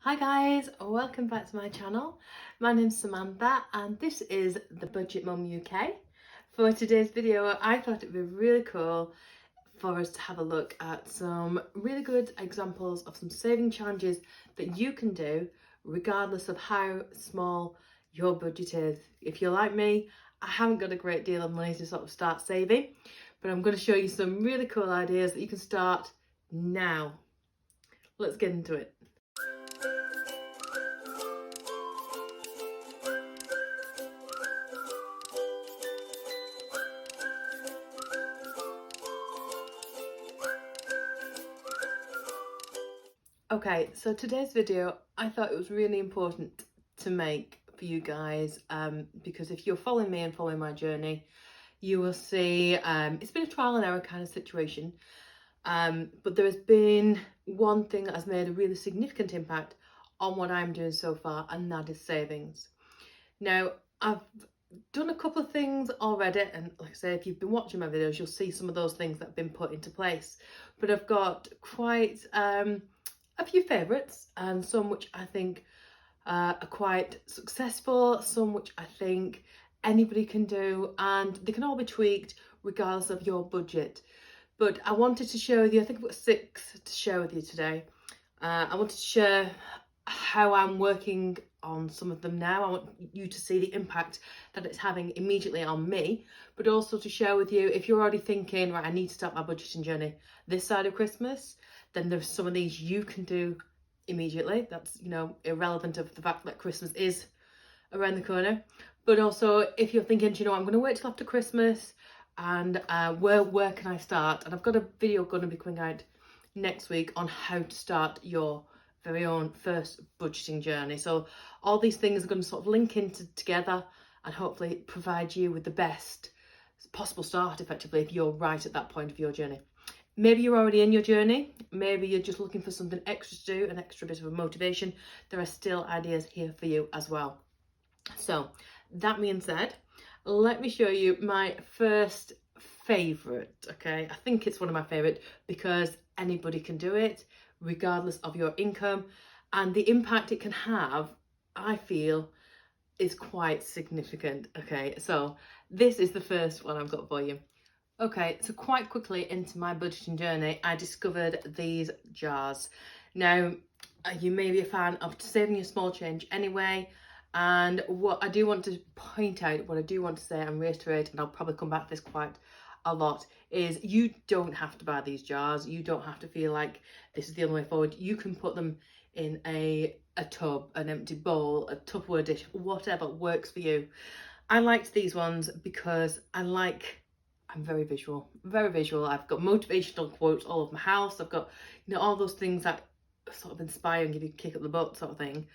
Hi guys, welcome back to my channel. My name's Samantha and this is the Budget Mum UK. For today's video, I thought it'd be really cool for us to have a look at some really good examples of some saving challenges that you can do regardless of how small your budget is. If you're like me, I haven't got a great deal of money to sort of start saving, but I'm going to show you some really cool ideas that you can start now. Let's get into it. Okay, so today's video, I thought it was really important to make for you guys because if you're following me and following my journey, you will see it's been a trial and error kind of situation, but there has been one thing that has made a really significant impact on what I'm doing so far, and that is savings. Now, I've done a couple of things already, and like I say, if you've been watching my videos, you'll see some of those things that have been put into place, but I've got quite a few favourites and some which I think are quite successful, some which I think anybody can do, and they can all be tweaked regardless of your budget. But I wanted to share with you, I think I've got 6 to share with you today. I wanted to share how I'm working on some of them now. I want you to see the impact that it's having immediately on me, but also to share with you if you're already thinking, right, I need to start my budgeting journey this side of Christmas, then there's some of these you can do immediately. That's, irrelevant of the fact that Christmas is around the corner. But also if you're thinking, I'm going to wait till after Christmas and where can I start? And I've got a video going to be coming out next week on how to start your very own first budgeting journey. So all these things are going to sort of link into together and hopefully provide you with the best possible start effectively if you're right at that point of your journey. Maybe you're already in your journey, maybe you're just looking for something extra to do, an extra bit of a motivation. There are still ideas here for you as well. So that being said, let me show you my first favourite, okay? I think it's one of my favourite because anybody can do it regardless of your income, and the impact it can have, I feel, is quite significant. Okay, so this is the first one I've got for you. Okay, so quite quickly into my budgeting journey, I discovered these jars. Now, you may be a fan of saving your small change anyway, and what I do want to point out, what I do want to say and reiterate, and I'll probably come back to this quite a lot, is you don't have to buy these jars. You don't have to feel like this is the only way forward. You can put them in a tub, an empty bowl, a Tupperware dish, whatever works for you. I liked these ones because I'm very visual, very visual. I've got motivational quotes all over my house. I've got, all those things that sort of inspire and give you a kick up the butt sort of thing.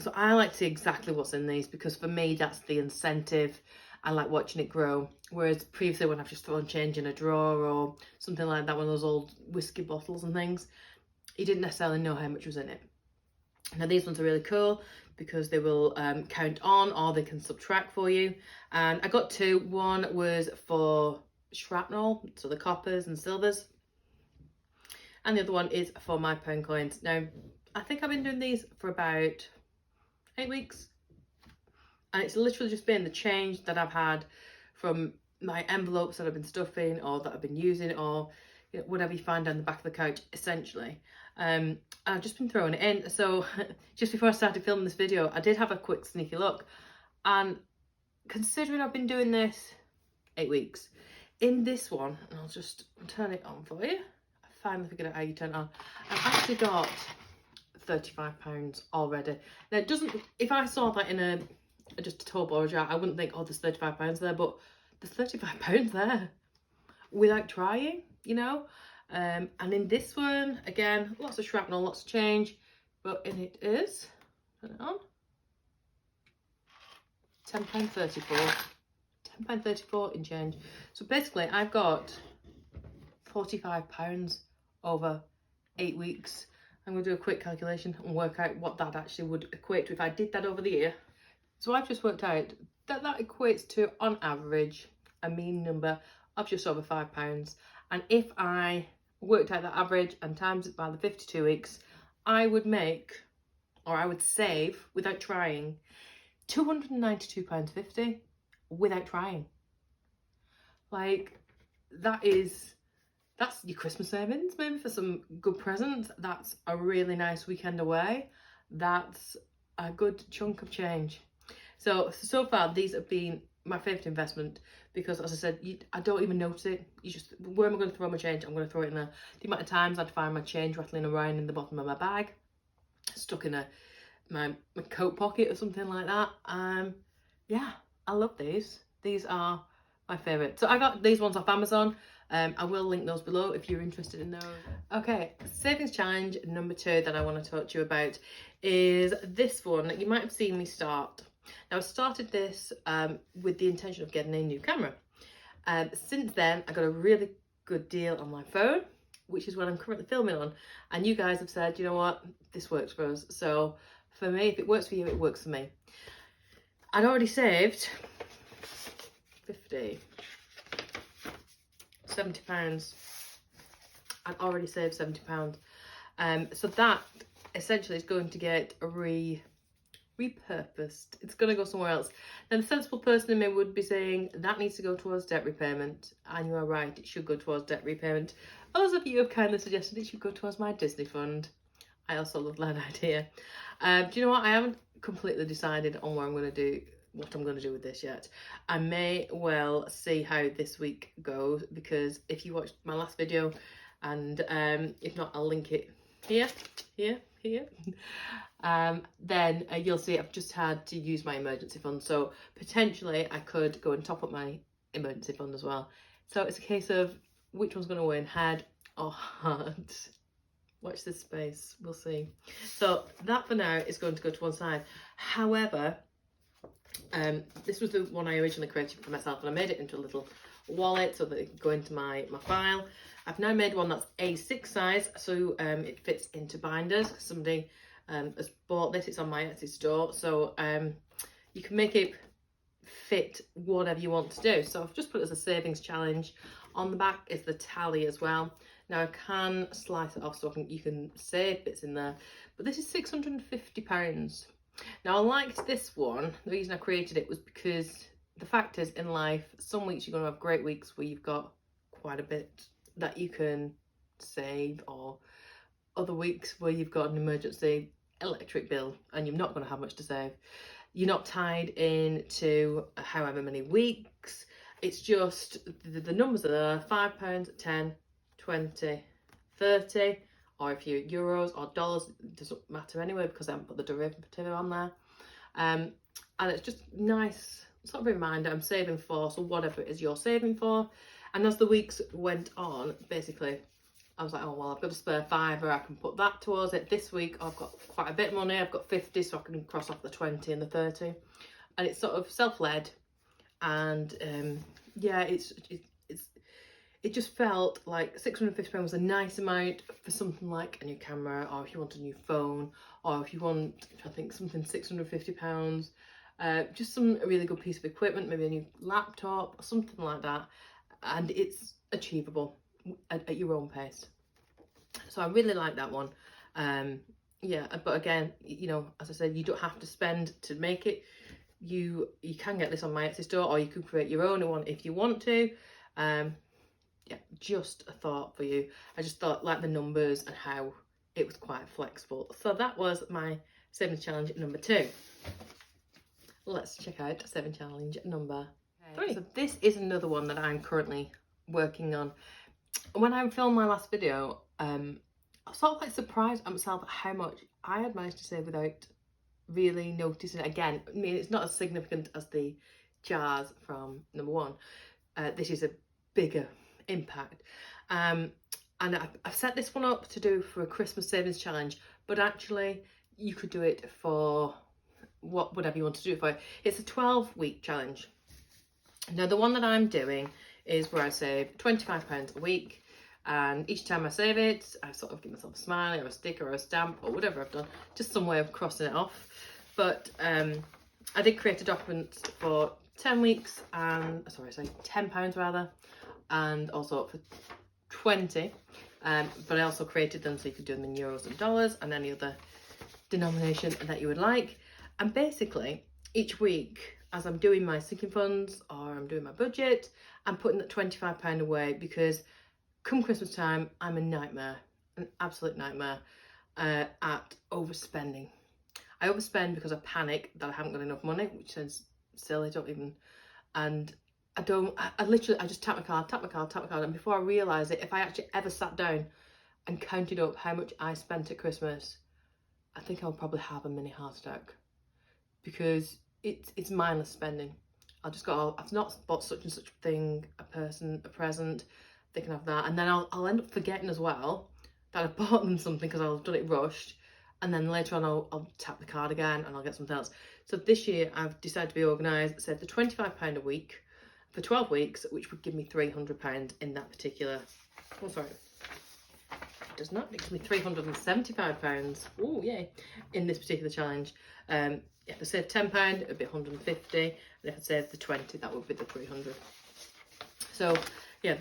So I like to see exactly what's in these because for me, that's the incentive. I like watching it grow. Whereas previously when I've just thrown change in a drawer or something like that, one of those old whiskey bottles and things, you didn't necessarily know how much was in it. Now these ones are really cool because they will count on or they can subtract for you. And I got 2. One was for shrapnel, so the coppers and silvers. And the other one is for my pound coins. Now, I think I've been doing these for about 8 weeks. And it's literally just been the change that I've had from my envelopes that I've been stuffing or that I've been using, or whatever you find down the back of the couch, essentially. I've just been throwing it in. So just before I started filming this video, I did have a quick sneaky look, and considering I've been doing this 8 weeks, in this one, and I'll just turn it on for you. I finally figured out how you turn it on. I've actually got £35 already. Now it doesn't, if I saw that in just a tub or a jar, I wouldn't think, oh, there's £35 there, but there's £35 there without trying, and in this one, again, lots of shrapnel, lots of change, but in it is, turn it on, £10.34, £10.34 in change. So basically I've got £45 over 8 weeks. I'm going to do a quick calculation and work out what that actually would equate to if I did that over the year. So I've just worked out that equates to, on average, a mean number of just over £5. And if I worked out that average and times it by the 52 weeks, I would make or I would save without trying £292.50 without trying. Like, that's your Christmas savings, maybe for some good presents. That's a really nice weekend away. That's a good chunk of change. So far, these have been my favourite investment because, as I said, I don't even notice it. You just, where am I going to throw my change? I'm going to throw it in there. The amount of times I'd find my change rattling around in the bottom of my bag, stuck in my coat pocket or something like that. Yeah, I love these. These are my favourite. So I got these ones off Amazon. I will link those below if you're interested in those. Okay, savings challenge number 2 that I want to talk to you about is this one. You might have seen me start. Now, I started this with the intention of getting a new camera. Since then, I got a really good deal on my phone, which is what I'm currently filming on. And you guys have said, you know what, this works for us. So for me, if it works for you, it works for me. I'd already saved £70. I'd already saved £70. So that essentially is going to get repurposed. It's going to go somewhere else. Now, the sensible person in me would be saying that needs to go towards debt repayment, and you are right, it should go towards debt repayment. Others of you have kindly suggested it should go towards my Disney fund. I also love that idea. Do you know what? I haven't completely decided on what I'm going to do with this yet. I may well see how this week goes, because if you watched my last video, and if not, I'll link it here, then you'll see I've just had to use my emergency fund. So potentially I could go and top up my emergency fund as well. So it's a case of which one's going to win, head or heart. Watch this space, we'll see. So that for now is going to go to one side. However, this was the one I originally created for myself, and I made it into a little wallet so that it could go into my file. I've now made one that's A6 size, so it fits into binders. Somebody has bought this, it's on my Etsy store, so you can make it fit whatever you want to do. So I've just put it as a savings challenge. On the back is the tally as well. Now I can slice it off so you can save bits in there, but this is £650. Now, I liked this one. The reason I created it was because the fact is, in life, some weeks you're going to have great weeks where you've got quite a bit that you can save, or other weeks where you've got an emergency electric bill and you're not going to have much to save. You're not tied into however many weeks. It's just the numbers are there: £5, 10, 20, 30. Or if you're euros or dollars, it doesn't matter anyway, because I haven't put the derivative on there. And it's just nice sort of reminder I'm saving for, so whatever it is you're saving for. And as the weeks went on, basically, I was like, oh, well, I've got a spare £5, I can put that towards it. This week, I've got quite a bit of money. I've got 50, so I can cross off the 20 and the 30. And it's sort of self-led. And yeah, it just felt like £650 was a nice amount for something like a new camera, or if you want a new phone, or if you want, I think, something £650, just some really good piece of equipment, maybe a new laptop or something like that. And it's achievable at your own pace. So I really like that one. Yeah, but again, you know, as I said, you don't have to spend to make it. You can get this on my Etsy store, or you can create your own one if you want to. Yeah, just a thought for you. I just thought, like, the numbers and how it was quite flexible. So that was my savings challenge number 2. Let's check out savings challenge number 3. So this is another one that I'm currently working on. When I filmed my last video, I was sort of like surprised at myself at how much I had managed to save without really noticing it. Again, I mean, it's not as significant as the jars from number 1. This is a bigger impact. And I've set this one up to do for a Christmas savings challenge, but actually you could do it for whatever you want to do it for. It's a 12-week challenge. Now, the one that I'm doing is where I save £25 a week, and each time I save it, I sort of give myself a smiley or a sticker or a stamp or whatever I've done, just some way of crossing it off. But I did create a document for 10 weeks, and £10 rather, and also for 20, but I also created them so you could do them in euros and dollars and any other denomination that you would like. And basically each week, as I'm doing my sinking funds or I'm doing my budget, I'm putting that £25 away, because come Christmas time, I'm a nightmare, an absolute nightmare at overspending. I overspend because I panic that I haven't got enough money, which sounds silly, and I literally, I just tap my card, and before I realise it, if I actually ever sat down and counted up how much I spent at Christmas, I think I'll probably have a mini heart attack, because it's mindless spending. I've not bought such and such thing, a present, they can have that, and then I'll end up forgetting as well that I bought them something because I've done it rushed, and then later on I'll tap the card again and I'll get something else. So this year I've decided to be organised, save the £25 a week for 12 weeks, which would give me £300 in that particular, oh sorry, it does not, it gives me £375, oh yay, in this particular challenge. If I save £10, it would be 150, and if I save the 20, that would be the 300. So yeah,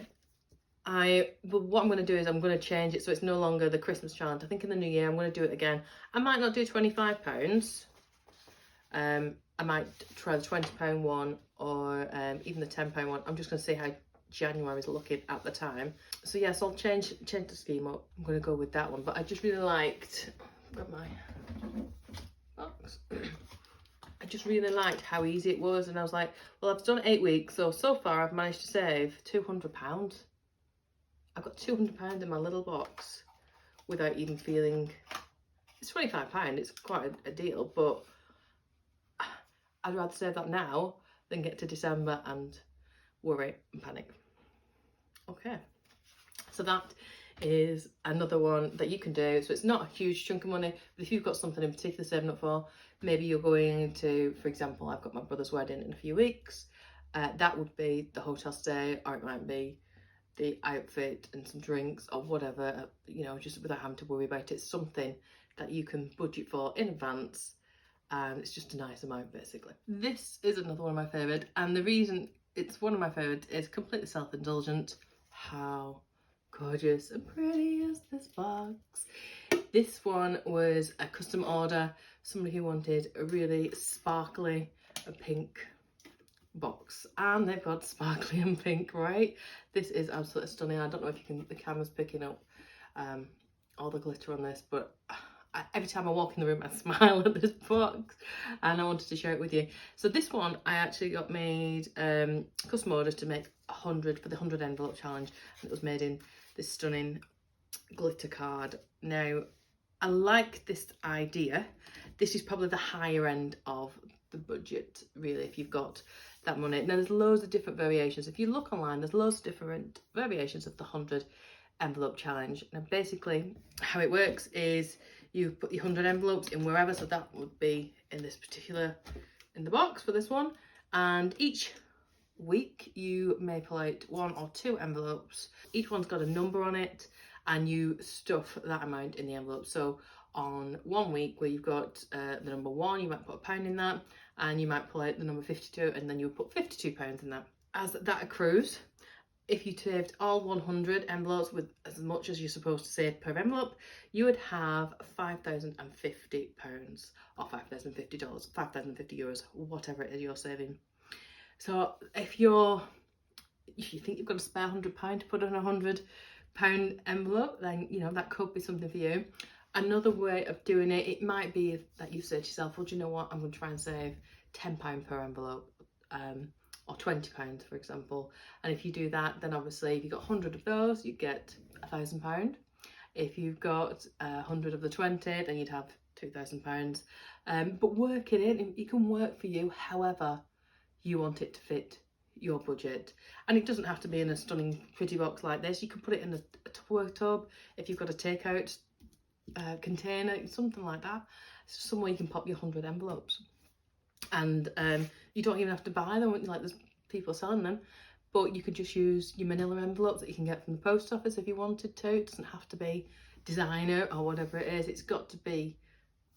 what I'm going to do is I'm going to change it so it's no longer the Christmas challenge. I think in the new year I'm going to do it again. I might not do £25. I might try the £20 one, or even the £10 one. I'm just going to see how January is looking at the time. So yes, I'll change the scheme up. I'm going to go with that one. But I just really liked, got my box. I just really liked how easy it was, and I was like, well, I've done 8 weeks, so far I've managed to save £200. I've got £200 in my little box without even feeling, it's £25, it's quite a deal, but I'd rather save that now than get to December and worry and panic. Okay, so that is another one that you can do. So it's not a huge chunk of money, but if you've got something in particular saving up for, maybe you're going to, for example, I've got my brother's wedding in a few weeks, that would be the hotel stay, or it might be the outfit and some drinks or whatever, you know, just without having to worry about it. Something that you can budget for in advance, and it's just a nice amount basically. This is another one of my favourite, and the reason it's one of my favourites is completely self-indulgent. How gorgeous and pretty is this box? This one was a custom order, somebody who wanted a really sparkly pink box, and they've got sparkly and pink, right? This is absolutely stunning. I don't know if the camera's picking up all the glitter on this, but every time I walk in the room I smile at this box, and I wanted to share it with you. So this one I actually got made custom orders to make 100 for the 100 envelope challenge, and it was made in this stunning glitter card. Now I like this idea. This is probably the higher end of the budget, really, if you've got that money. Now there's loads of different variations. If you look online, there's loads of different variations of the 100 envelope challenge. Now basically how it works is you put your 100 envelopes in wherever, so that would be in this particular, in the box for this one, and each week you may pull out 1 or 2 envelopes. Each one's got a number on it, and you stuff that amount in the envelope. So on one week where you've got the number 1, you might put £1 in that, and you might pull out the number 52, and then you'll put £52 in that. As that accrues, if you saved all 100 envelopes with as much as you're supposed to save per envelope, you would have £5,050 or $5,050, €5,050, whatever it is you're saving. So if you think you've got a spare £100 to put in a £100 envelope, then you know that could be something for you. Another way of doing it, it might be that you say to yourself, well, do you know what, I'm going to try and save £10 per envelope, or £20 for example. And if you do that, then obviously if you've got 100 of those, you get £1,000. If you've got 100 of the 20, then you'd have £2,000. But work it in, it can work for you however you want it to fit your budget. And it doesn't have to be in a stunning pretty box like this. You can put it in a Tupperware tub if you've got a takeout container, something like that. It's somewhere you can pop your 100 envelopes, and you don't even have to buy them, like there's people selling them, but you could just use your manila envelopes that you can get from the post office if you wanted to. It doesn't have to be designer or whatever it is, it's got to be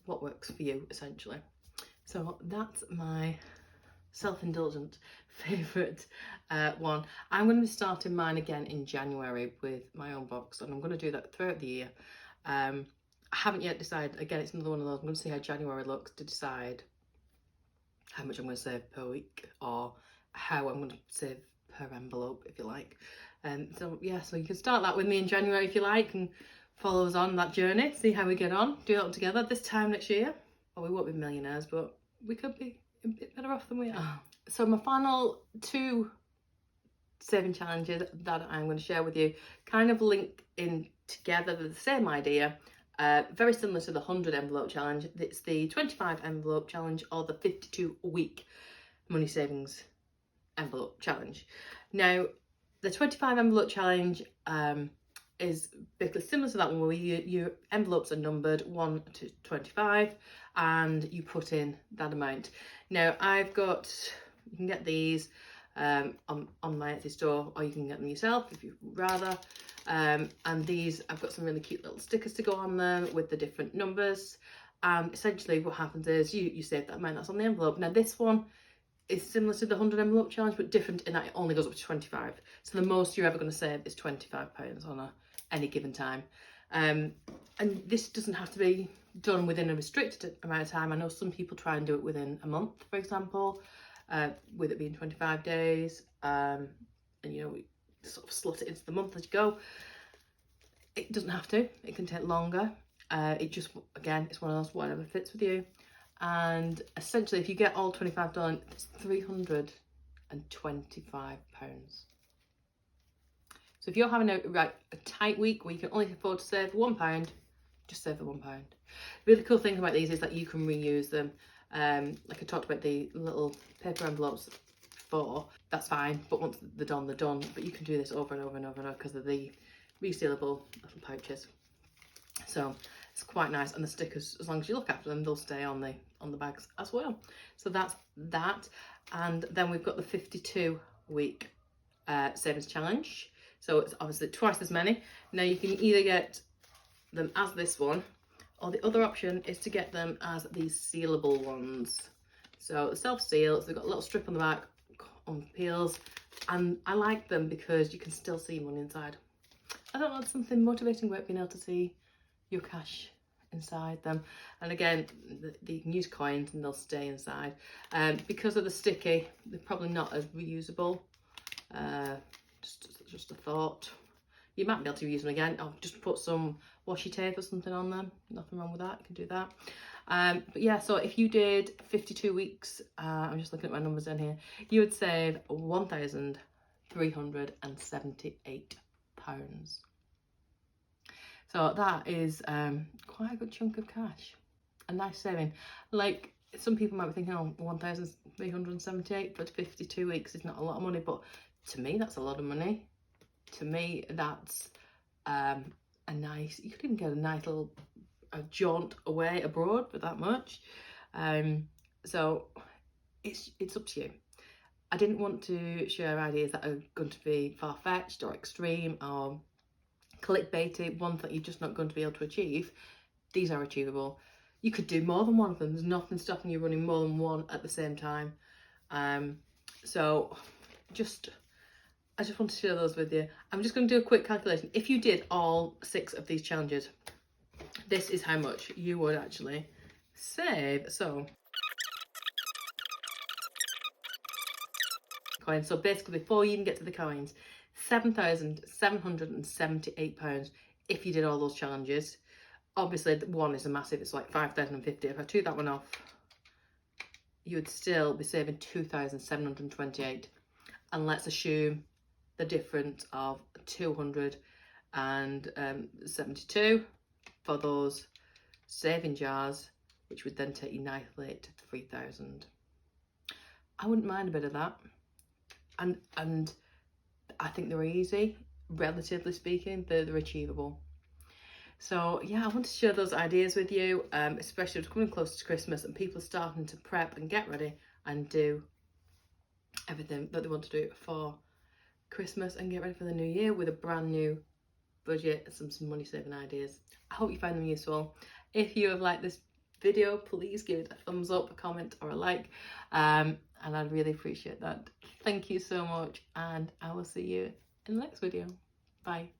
what works for you essentially. So that's my self-indulgent favourite one. I'm going to be starting mine again in January with my own box, and I'm going to do that throughout the year. I haven't yet decided. Again, it's another one of those. I'm going to see how January looks to decide how much I'm going to save per week, or how I'm going to save per envelope, if you like. So yeah, so you can start that with me in January if you like, and follow us on that journey, see how we get on, do it all together this time next year. Well, we won't be millionaires, but we could be a bit better off than we are. So my final 2 saving challenges that I'm going to share with you kind of link in together. They're the same idea, very similar to the 100 envelope challenge. It's the 25 envelope challenge, or the 52 week money savings envelope challenge. Now, the 25 envelope challenge is basically similar to that one, where your envelopes are numbered 1 to 25 and you put in that amount. Now, you can get these on my Etsy store, or you can get them yourself if you'd rather. And these, I've got some really cute little stickers to go on them with the different numbers. Essentially what happens is you save that amount that's on the envelope. Now this one is similar to the 100 envelope challenge, but different in that it only goes up to 25. So the most you're ever going to save is £25 on any given time. And this doesn't have to be done within a restricted amount of time. I know some people try and do it within a month, for example, with it being 25 days. And you know, sort of slot it into the month as you go. It doesn't have to, it can take longer. It just, again, it's one of those whatever fits with you. And essentially, if you get all 25 done, it's £325. So if you're having a tight week where you can only afford to save £1, just save the £1. The really cool thing about these is that you can reuse them. Like I talked about the little paper envelopes before, that's fine, but once they're done, they're done. But you can do this over and over and over and over because of the resealable little pouches. So it's quite nice, and the stickers, as long as you look after them, they'll stay on the bags as well. So that's that. And then we've got the 52 week savings challenge. So it's obviously twice as many. Now you can either get them as this one, or the other option is to get them as these sealable ones. So self-seal, so they've got a little strip on the back on peels, and I like them because you can still see money inside. I don't know, there's something motivating about being able to see your cash inside them. And again, you can use coins and they'll stay inside. Because of the sticky, they're probably not as reusable. Just a thought. You might be able to use them again. I'll just put some washi tape or something on them. Nothing wrong with that, you can do that. But yeah, so if you did 52 weeks, I'm just looking at my numbers in here, you would save £1,378. So that is quite a good chunk of cash. A nice saving. Like, some people might be thinking, oh, 1,378 for 52 weeks is not a lot of money, but to me, that's a lot of money. To me, that's a nice, you could even get a nice little jaunt away abroad for that much. So it's up to you. I didn't want to share ideas that are going to be far-fetched or extreme or clickbaity, ones that you're just not going to be able to achieve. These are achievable. You could do more than one of them. There's nothing stopping you running more than one at the same time. So I just want to share those with you. I'm just going to do a quick calculation. If you did all 6 of these challenges, this is how much you would actually save. So coins. So basically, before you even get to the coins, £7,778 if you did all those challenges. Obviously, one is a massive, it's like 5,050. If I took that one off, you would still be saving 2,728. And let's assume the difference of 272 for those saving jars, which would then take you nicely to 3,000. I wouldn't mind a bit of that. And I think they're easy, relatively speaking, they're achievable. So yeah, I want to share those ideas with you, especially it's coming close to Christmas and people are starting to prep and get ready and do everything that they want to do for Christmas and get ready for the new year with a brand new budget and some money saving ideas. I hope you find them useful. If you have liked this video, please give it a thumbs up, a comment or a like, and I'd really appreciate that. Thank you so much, and I will see you in the next video. Bye.